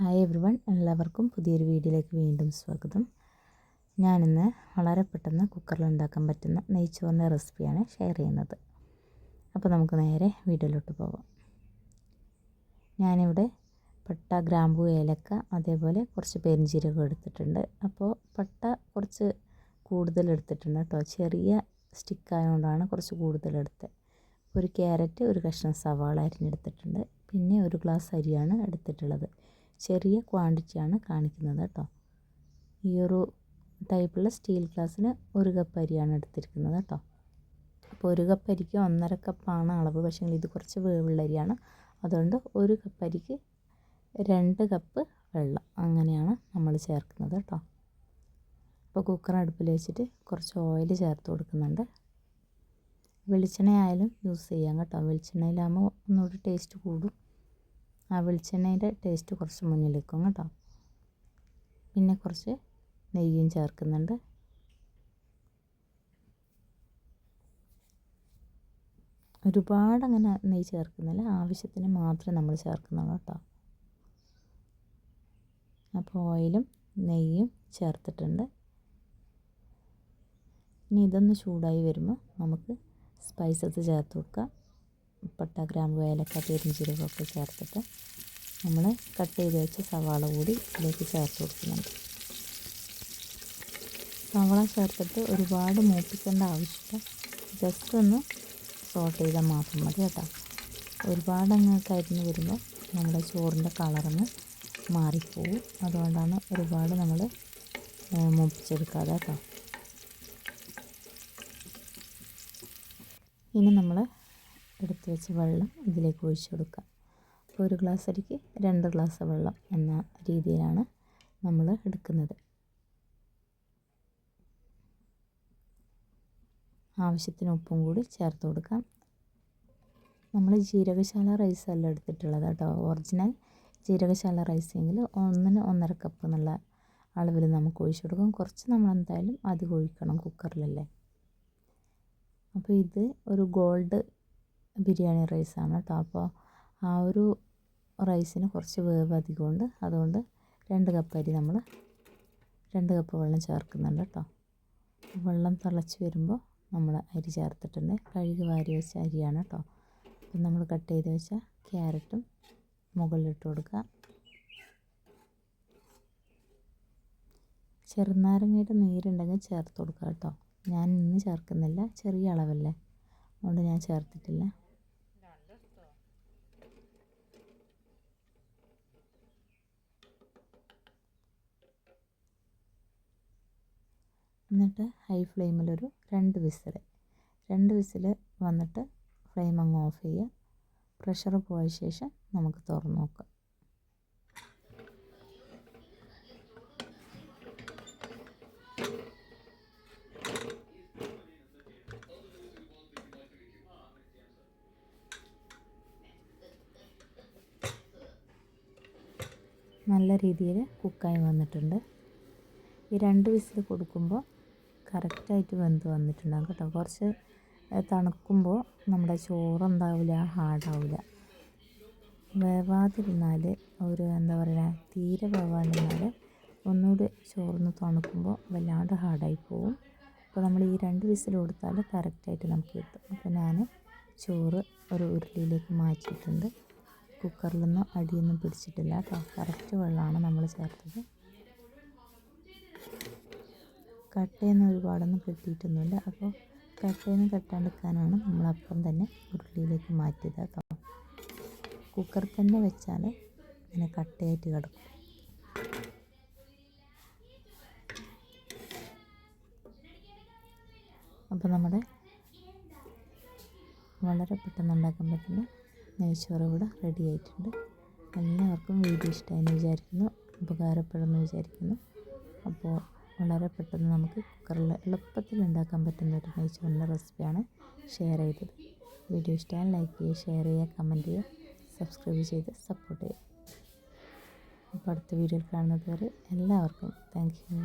Hi everyone, എല്ലാവർക്കും പുതിയൊരു വീഡിയോയിലേക്ക് വീണ്ടും സ്വാഗതം. ഞാനിന്ന് വളരെ പെട്ടെന്ന് കുക്കറിൽ ഉണ്ടാക്കാൻ പറ്റുന്ന നെയ്ച്ചോറിൻ്റെ റെസിപ്പിയാണ് ഷെയർ ചെയ്യുന്നത്. അപ്പോൾ നമുക്ക് നേരെ വീഡിയോയിലോട്ട് പോകാം. ഞാനിവിടെ പട്ട, ഗ്രാമ്പൂ, ഏലക്ക, അതേപോലെ കുറച്ച് പെരിഞ്ചീരകം എടുത്തിട്ടുണ്ട്. അപ്പോൾ പട്ട കുറച്ച് കൂടുതൽ എടുത്തിട്ടുണ്ട് കേട്ടോ. ചെറിയ സ്റ്റിക്കായതുകൊണ്ടാണ് കുറച്ച് കൂടുതലെടുത്തത്. ഒരു ക്യാരറ്റ്, ഒരു കഷ്ണം സവാള അരിഞ്ഞെടുത്തിട്ടുണ്ട്. പിന്നെ ഒരു ഗ്ലാസ് അരിയാണ് എടുത്തിട്ടുള്ളത്. ചെറിയ ക്വാണ്ടിറ്റിയാണ് കാണിക്കുന്നത് കേട്ടോ. ഈ ഒരു ടൈപ്പുള്ള സ്റ്റീൽ ഗ്ലാസ്സിന് 1 കപ്പ് അരിയാണ് എടുത്തിരിക്കുന്നത് കേട്ടോ. അപ്പോൾ 1 കപ്പ് അരിക്ക് 1.5 കപ്പാണ് അളവ്. പക്ഷേ ഇത് കുറച്ച് വേവുള്ള അരിയാണ്. അതുകൊണ്ട് 1 കപ്പ് അരിക്ക് 2 കപ്പ് വെള്ളം അങ്ങനെയാണ് നമ്മൾ ചേർക്കുന്നത് കേട്ടോ. അപ്പോൾ കുക്കർ അടുപ്പിൽ വെച്ചിട്ട് കുറച്ച് ഓയിൽ ചേർത്ത് കൊടുക്കുന്നുണ്ട്. വെളിച്ചെണ്ണ ആയാലും യൂസ് ചെയ്യാം കേട്ടോ. വെളിച്ചെണ്ണയിലാകുമ്പോൾ ഒന്നുകൂടി ടേസ്റ്റ് കൂടും. ആ വെളിച്ചെണ്ണയുടെ ടേസ്റ്റ് കുറച്ച് മുന്നിൽ വെക്കും കേട്ടോ. പിന്നെ കുറച്ച് നെയ്യും ചേർക്കുന്നുണ്ട്. ഒരുപാട് അങ്ങനെ നെയ്യ് ചേർക്കുന്നില്ല, ആവശ്യത്തിന് മാത്രമേ നമ്മൾ ചേർക്കുന്നുള്ളൂ കേട്ടോ. അപ്പോൾ ഓയിലും നെയ്യും ചേർത്തിട്ടുണ്ട്. ഇനി ഇതൊന്ന് ചൂടായി വരുമ്പോൾ നമുക്ക് സ്പൈസസ് ചേർത്ത് കൊടുക്കാം. പട്ട, ഗ്രാമ്പൂ, ഏലക്ക, പെരിഞ്ചീരകമൊക്കെ ചേർത്തിട്ട് നമ്മൾ കട്ട് ചെയ്ത് വെച്ച സവാള കൂടി ഇതിലേക്ക് ചേർത്ത് കൊടുക്കുന്നുണ്ട്. സവാള ചേർത്തിട്ട് ഒരുപാട് മൂപ്പിക്കേണ്ട ആവശ്യമില്ല. ജസ്റ്റ് ഒന്ന് സോട്ട് ചെയ്താൽ മാത്രം മതി കേട്ടോ. ഒരുപാട് അങ്ങ് കരിഞ്ഞ് വരുമ്പോൾ നമ്മുടെ ചോറിൻ്റെ കളറങ്ങ് മാറിപ്പോവും. അതുകൊണ്ടാണ് ഒരുപാട് നമ്മൾ മൂപ്പിച്ചെടുക്കാതെ കേട്ടോ. ഇനി നമ്മൾ എടുത്ത് വെച്ച വെള്ളം ഇതിലേക്ക് ഒഴിച്ചു കൊടുക്കുക. അപ്പോൾ 1 ഗ്ലാസ് അരിക്ക് 2 ഗ്ലാസ് വെള്ളം എന്ന രീതിയിലാണ് നമ്മൾ എടുക്കുന്നത്. ആവശ്യത്തിന് ഉപ്പും കൂടി ചേർത്ത് കൊടുക്കാം. നമ്മൾ ജീരകശാല റൈസല്ല എടുത്തിട്ടുള്ളത് കേട്ടോ. ഒറിജിനൽ ജീരകശാല റൈസെങ്കിൽ 1-ന് 1.5 കപ്പ് എന്നുള്ള അളവിൽ നമുക്ക് ഒഴിച്ചു കൊടുക്കാം. കുറച്ച് നമ്മൾ എന്തായാലും അധികം ഒഴിക്കണം, കുക്കറിലല്ലേ. അപ്പോൾ ഇത് ഒരു ഗോൾഡ് ബിരിയാണി റൈസാണ് കേട്ടോ. അപ്പോൾ ആ ഒരു റൈസിന് കുറച്ച് വേവ് അധികമുണ്ട്. അതുകൊണ്ട് 2 കപ്പ് അരി നമ്മൾ 2 കപ്പ് വെള്ളം ചേർക്കുന്നുണ്ട് കേട്ടോ. വെള്ളം തിളച്ച് വരുമ്പോൾ നമ്മൾ അരി ചേർത്തിട്ടുണ്ട്. കഴുകി വാരി വെച്ച അരിയാണ് കേട്ടോ. അപ്പം നമ്മൾ കട്ട് ചെയ്ത് വെച്ച ക്യാരറ്റും മുകളിലിട്ട് കൊടുക്കുക. ചെറുനാരങ്ങയുടെ നീരുണ്ടെങ്കിൽ ചേർത്ത് കൊടുക്കുക കേട്ടോ. ഞാൻ ഇന്ന് ചേർക്കുന്നില്ല, ചെറിയ അളവല്ലേ, അതുകൊണ്ട് ഞാൻ ചേർത്തിട്ടില്ല. എന്നിട്ട് ഹൈ ഫ്ലെയിമിലൊരു 2 വിസിൽ വന്നിട്ട് ഫ്ലെയിം അങ്ങ് ഓഫ് ചെയ്യുക. പ്രഷർ പോയ ശേഷം നമുക്ക് തുറന്ന് നോക്കാം. നല്ല രീതിയിൽ കുക്കായി വന്നിട്ടുണ്ട്. ഈ 2 വിസിൽ കൊടുക്കുമ്പോൾ കറക്റ്റായിട്ട് വെന്ത് വന്നിട്ടുണ്ടാകും കേട്ടോ. കുറച്ച് തണുക്കുമ്പോൾ നമ്മുടെ ചോറുണ്ടാവില്ല, ഹാർഡാവില്ല. വേവാതിരുന്നാൽ ഒരു എന്താ പറയുക, തീരെ വേവാതിരുന്നാൽ ഒന്നുകൂടി ചോറിന് തണുക്കുമ്പോൾ വല്ലാണ്ട് ഹാർഡായി പോവും. അപ്പോൾ നമ്മൾ ഈ 2 വിസിൽ കൊടുത്താൽ കറക്റ്റായിട്ട് നമുക്ക് കിട്ടും. അപ്പോൾ ഞാൻ ചോറ് ഒരു ഉരുളിയിലേക്ക് മാറ്റിയിട്ടുണ്ട്. കുക്കറിലൊന്നും അടിയൊന്നും പിടിച്ചിട്ടില്ല കേട്ടോ. കറക്റ്റ് വെള്ളമാണ് നമ്മൾ ചേർത്തത്. കട്ടയൊന്നും ഒരുപാടൊന്നും കിട്ടിയിട്ടൊന്നുമില്ല. അപ്പോൾ കട്ടയൊന്നും കെട്ടാണ്ടിരിക്കാനാണ് നമ്മളപ്പം തന്നെ ഉരുളിയിലേക്ക് മാറ്റിയത് കേട്ടോ. കുക്കറിൽ തന്നെ വെച്ചാൽ ഇങ്ങനെ കട്ടയായിട്ട് കിടക്കും. അപ്പോൾ നമ്മുടെ വളരെ പെട്ടെന്ന് ഉണ്ടാക്കാൻ പറ്റുന്ന നെയ്ച്ചോറ് ഇവിടെ റെഡി ആയിട്ടുണ്ട്. എല്ലാവർക്കും വീഡിയോ ഇഷ്ടമായെന്ന് വിചാരിക്കുന്നു, ഉപകാരപ്പെടുമെന്ന് വിചാരിക്കുന്നു. അപ്പോൾ വളരെ പെട്ടെന്ന് നമുക്ക് കുക്കറിൽ എളുപ്പത്തിൽ ഉണ്ടാക്കാൻ പറ്റുന്ന ഒരു നെയ്ച്ചോറിൻ്റെ റെസിപ്പിയാണ് ഷെയർ ചെയ്തത്. വീഡിയോ ഇഷ്ടമായാൽ ലൈക്ക് ചെയ്യുക, ഷെയർ ചെയ്യുക, കമൻറ്റ് ചെയ്യുക, സബ്സ്ക്രൈബ് ചെയ്ത് സപ്പോർട്ട് ചെയ്യുക. അപ്പോൾ അടുത്ത വീഡിയോയിൽ കാണുന്നത് വരെ എല്ലാവർക്കും താങ്ക് യു.